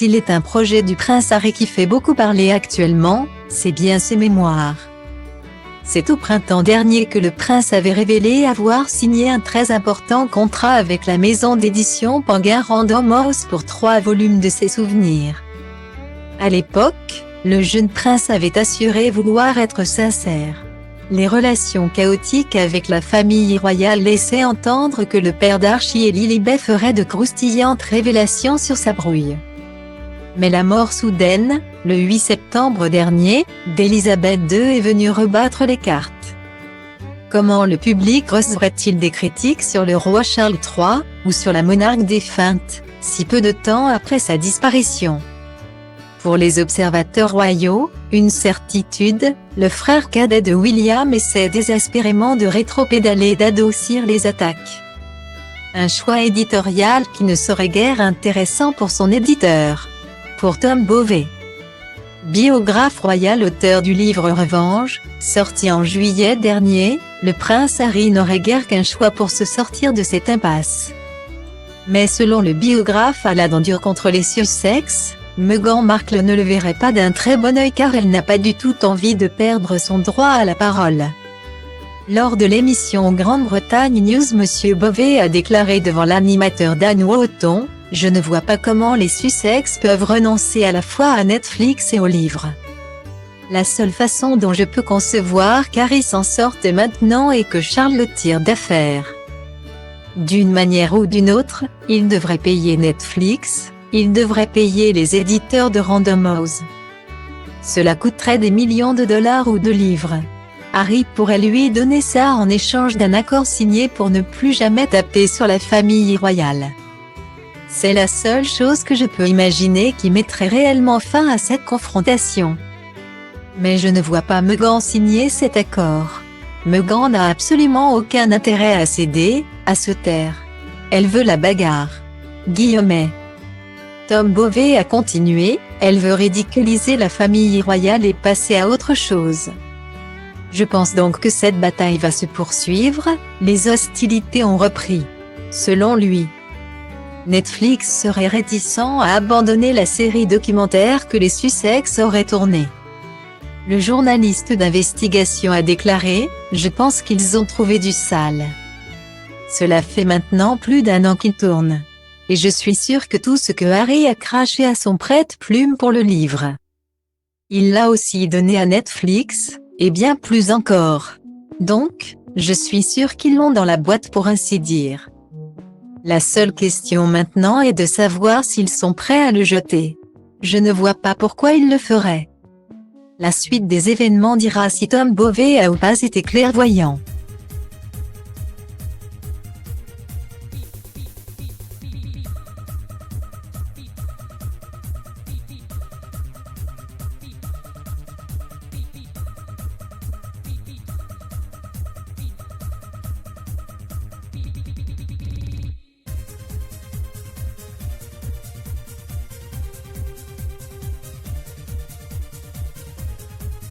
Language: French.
S'il est un projet du prince Harry qui fait beaucoup parler actuellement, c'est bien ses mémoires. C'est au printemps dernier que le prince avait révélé avoir signé un très important contrat avec la maison d'édition Penguin Random House pour 3 volumes de ses souvenirs. À l'époque, le jeune prince avait assuré vouloir être sincère. Les relations chaotiques avec la famille royale laissaient entendre que le père d'Archie et Lilibet ferait de croustillantes révélations sur sa brouille. Mais la mort soudaine, le 8 septembre dernier, d'Élisabeth II est venue rebattre les cartes. Comment le public recevrait-il des critiques sur le roi Charles III, ou sur la monarque défunte, si peu de temps après sa disparition? Pour les observateurs royaux, une certitude, le frère cadet de William essaie désespérément de rétropédaler et d'adoucir les attaques. Un choix éditorial qui ne serait guère intéressant pour son éditeur. Pour Tom Beauvais. Biographe royal, auteur du livre Revanche, sorti en juillet dernier, le prince Harry n'aurait guère qu'un choix pour se sortir de cette impasse. Mais selon le biographe à la dent dure contre les Sussex, Meghan Markle ne le verrait pas d'un très bon œil car elle n'a pas du tout envie de perdre son droit à la parole. Lors de l'émission Grande-Bretagne News, Monsieur Beauvais a déclaré devant l'animateur Dan Wotton: « Je ne vois pas comment les Sussex peuvent renoncer à la fois à Netflix et aux livres. La seule façon dont je peux concevoir qu'Harry s'en sorte maintenant est que Charles le tire d'affaire. D'une manière ou d'une autre, il devrait payer Netflix, il devrait payer les éditeurs de Random House. Cela coûterait des millions de dollars ou de livres. Harry pourrait lui donner ça en échange d'un accord signé pour ne plus jamais taper sur la famille royale. C'est la seule chose que je peux imaginer qui mettrait réellement fin à cette confrontation. Mais je ne vois pas Meghan signer cet accord. Meghan n'a absolument aucun intérêt à céder, à se taire. Elle veut la bagarre. Guillemets. Tom Beauvais a continué, elle veut ridiculiser la famille royale et passer à autre chose. Je pense donc que cette bataille va se poursuivre, les hostilités ont repris. Selon lui, Netflix serait réticent à abandonner la série documentaire que les Sussex auraient tournée. Le journaliste d'investigation a déclaré: « Je pense qu'ils ont trouvé du sale. Cela fait maintenant plus d'1 an qu'ils tournent. Et je suis sûr que tout ce que Harry a craché à son prête-plume pour le livre, il l'a aussi donné à Netflix, et bien plus encore. Donc, je suis sûr qu'ils l'ont dans la boîte pour ainsi dire. La seule question maintenant est de savoir s'ils sont prêts à le jeter. Je ne vois pas pourquoi ils le feraient. La suite des événements dira si Tom Beauvais a ou pas été clairvoyant.